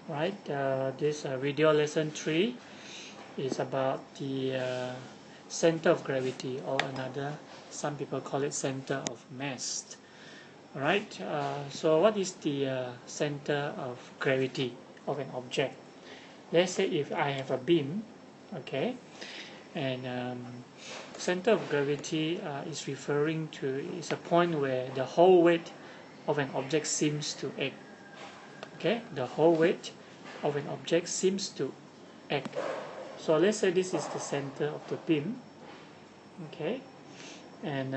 right? This video lesson 3 is about the center of gravity, or some people call it center of mass. Alright, so what is the center of gravity of an object? Let's say if I have a beam, okay, and center of gravity is referring to is a point where the whole weight of an object seems to act. Okay, the whole weight of an object seems to act. So let's say this is the center of the beam, okay, and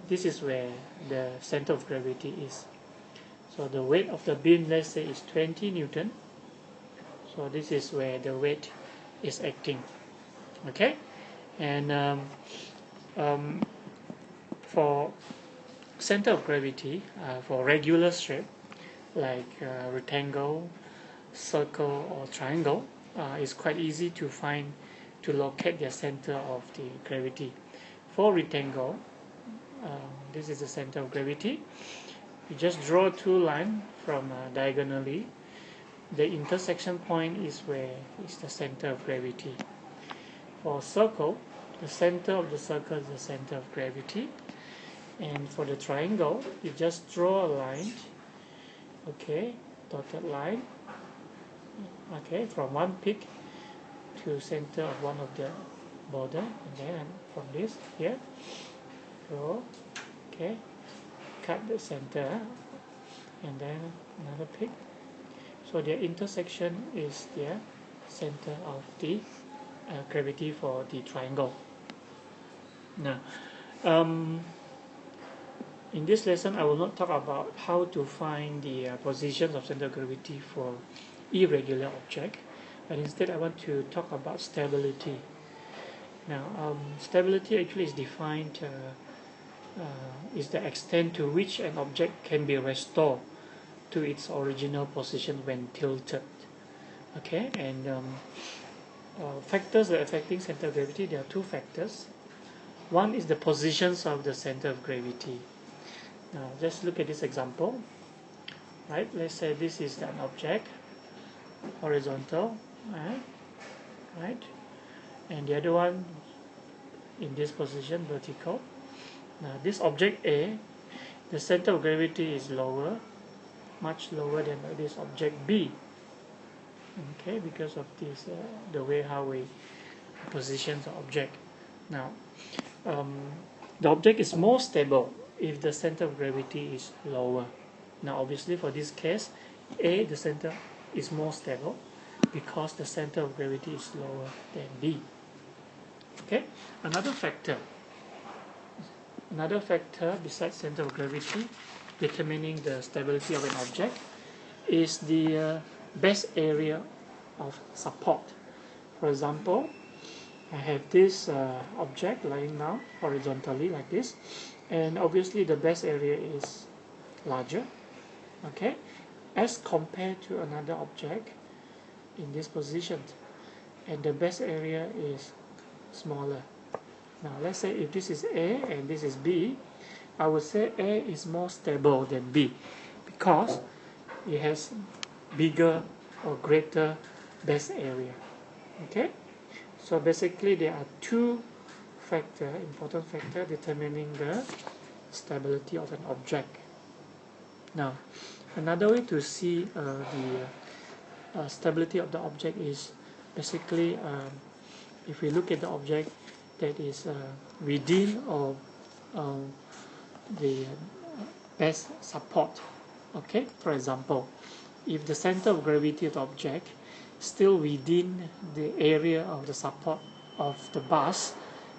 this is where the center of gravity is. So the weight of the beam, let's say, is 20 Newton. So this is where the weight is acting, okay, and for center of gravity, for regular shape like rectangle, circle, or triangle, it's quite easy to locate the center of the gravity. For rectangle, this is the center of gravity. You just draw two lines from diagonally. The intersection point is where is the center of gravity. For circle, the center of the circle is the center of gravity. And for the triangle, you just draw a line, okay, dotted line, okay, from one peak to center of one of the border, and then from this here, go, okay, cut the center, and then another peak. So the intersection is the center of the gravity for the triangle. Now, in this lesson, I will not talk about how to find the positions of center of gravity for irregular object, but instead I want to talk about stability. Now, stability actually is defined is the extent to which an object can be restored to its original position when tilted. Okay, and factors that are affecting center of gravity, there are two factors. One is the positions of the center of gravity. Now, just look at this example. Right, let's say this is an object, horizontal, right, and the other one in this position, vertical. Now, this object A, the center of gravity is lower, much lower than this object B. Okay, because of this, the way how we position the object. Now, the object is more stable if the center of gravity is lower. Now, obviously, for this case, A, the center is more stable because the center of gravity is lower than B. Okay, another factor besides center of gravity determining the stability of an object is the base area of support. For example, I have this object lying down horizontally like this, and obviously the base area is larger, okay, as compared to another object in this position, and the base area is smaller. Now, let's say if this is A and this is B, I would say A is more stable than B because it has bigger or greater base area. Okay, so basically there are two important factors determining the stability of an object. Now, another way to see the stability of the object is basically if we look at the object that is within or the base support. Okay, for example, if the center of gravity of the object still within the area of the support of the bus,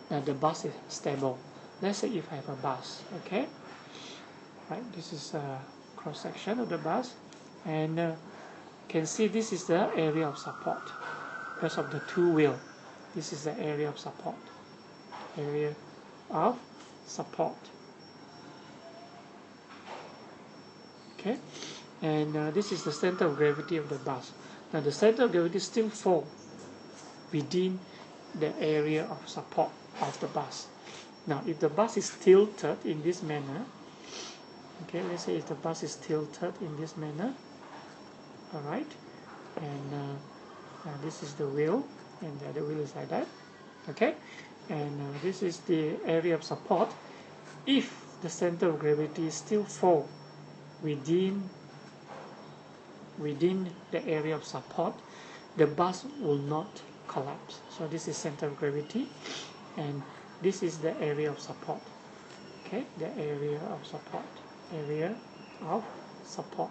then the bus is stable. Let's say if I have a bus, okay, right, this is a cross section of the bus, and you can see this is the area of support because of the two wheel. This is the area of support. Okay, and this is the center of gravity of the bus. Now, the center of gravity still falls within the area of support of the bus. Now, if the bus is tilted in this manner, okay, let's say if the bus is tilted in this manner, alright, and This is the wheel, and the other wheel is like that. Okay, and this is the area of support. If the center of gravity still fall within the area of support, the bus will not collapse. So this is center of gravity, and this is the area of support. Okay, the area of support. Area of support.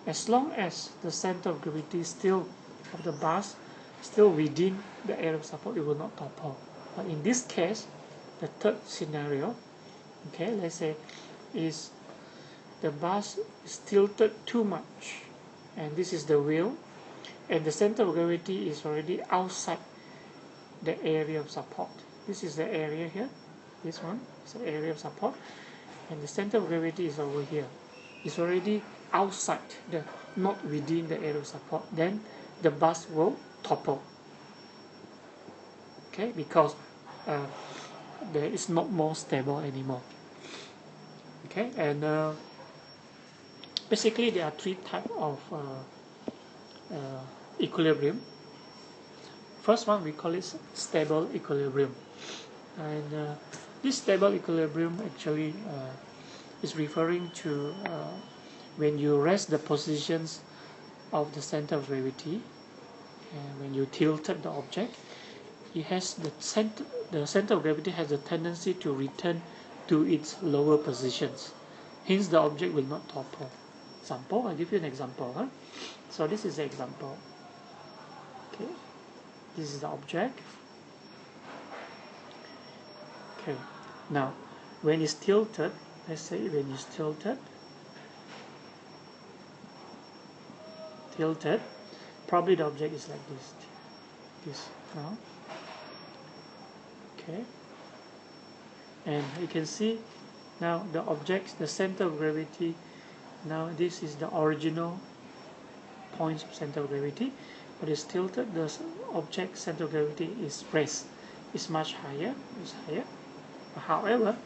As long as the center of gravity still of the bus still within the area of support, it will not topple. But in this case, the third scenario, okay, let's say is the bus is tilted too much, and this is the wheel, and the center of gravity is already outside the area of support. This is the area here. This one is the area of support, and the center of gravity is over here. It's already outside, not within the area of support. Then the bus will topple. Okay, because there is not more stable anymore. Okay, and basically there are three types of equilibrium. First one, we call it stable equilibrium, and this stable equilibrium actually is referring to when you rest the positions of the center of gravity, and when you tilted the object, it has the center of gravity has a tendency to return to its lower positions. Hence, the object will not topple. Example, I'll give you an example. Huh? So this is the example. Okay, this is the object. Okay, now when it's tilted, let's say when it's tilted, probably the object is like this now. Okay, and you can see now the object, the center of gravity, now this is the original points of center of gravity, but it's tilted. The object center of gravity is raised, is much higher, However,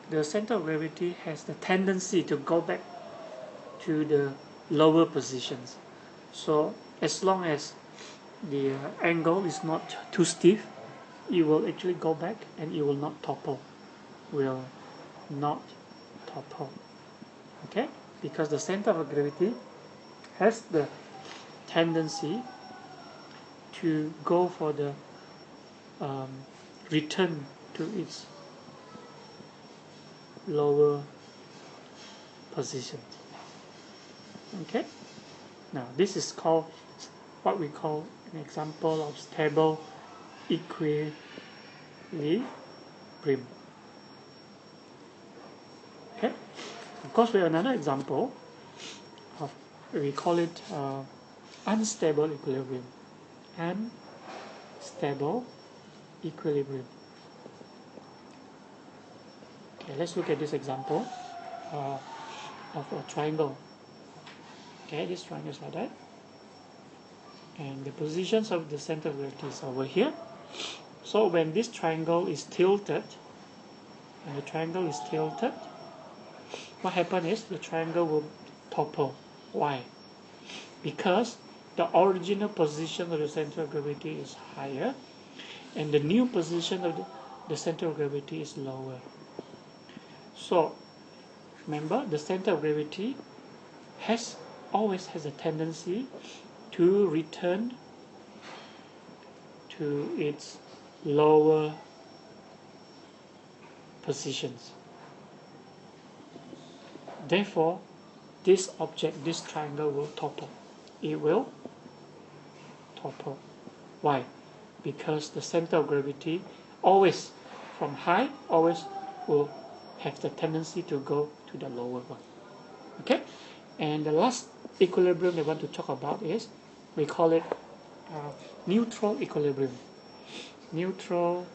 the center of gravity has the tendency to go back to the lower positions. So as long as the angle is not too stiff, it will actually go back and it will not topple. Will not topple. Okay? Because the center of gravity has the tendency to go for the return to its lower position. Okay? Now this is called what we call an example of stable equilibrium. Okay? Of course, we have another example of, we call it unstable equilibrium. Unstable equilibrium. Okay, let's look at this example of a triangle. Okay, this triangle is like that, and the positions of the center of gravity is over here. So when this triangle is tilted, what happens is the triangle will topple. Why? Because the original position of the center of gravity is higher, and the new position of the center of gravity is lower. So remember, the center of gravity always has a tendency to return to its lower positions. Therefore, this object, this triangle, will topple. It will topple. Why? Because the center of gravity always, from high, always will have the tendency to go to the lower one. Okay? And the last equilibrium we want to talk about is, we call it neutral equilibrium. Neutral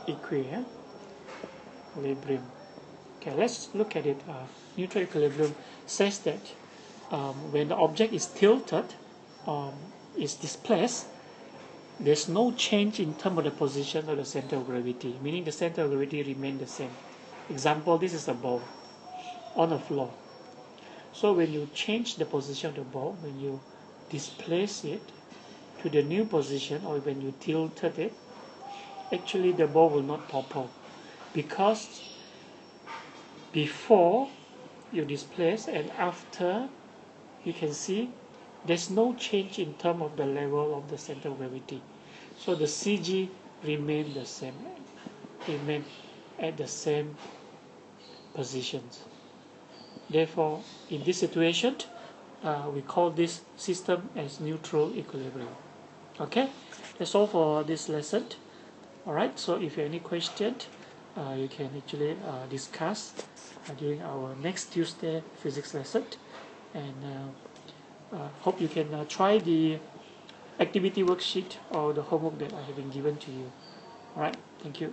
equilibrium. Okay, let's look at it. Neutral equilibrium says that when the object is tilted, is displaced, there's no change in terms of the position of the center of gravity, meaning the center of gravity remains the same. Example, this is a ball on the floor. So when you change the position of the ball, when you displace it to the new position, or when you tilted it, actually the ball will not topple, because before you displace and after, you can see there's no change in terms of the level of the center of gravity. So the CG remain the same, remain at the same positions. Therefore, in this situation, we call this system as neutral equilibrium. Okay, that's all for this lesson. Alright, so if you have any question, you can actually discuss during our next Tuesday physics lesson. And hope you can try the activity worksheet or the homework that I have been given to you. Alright, thank you.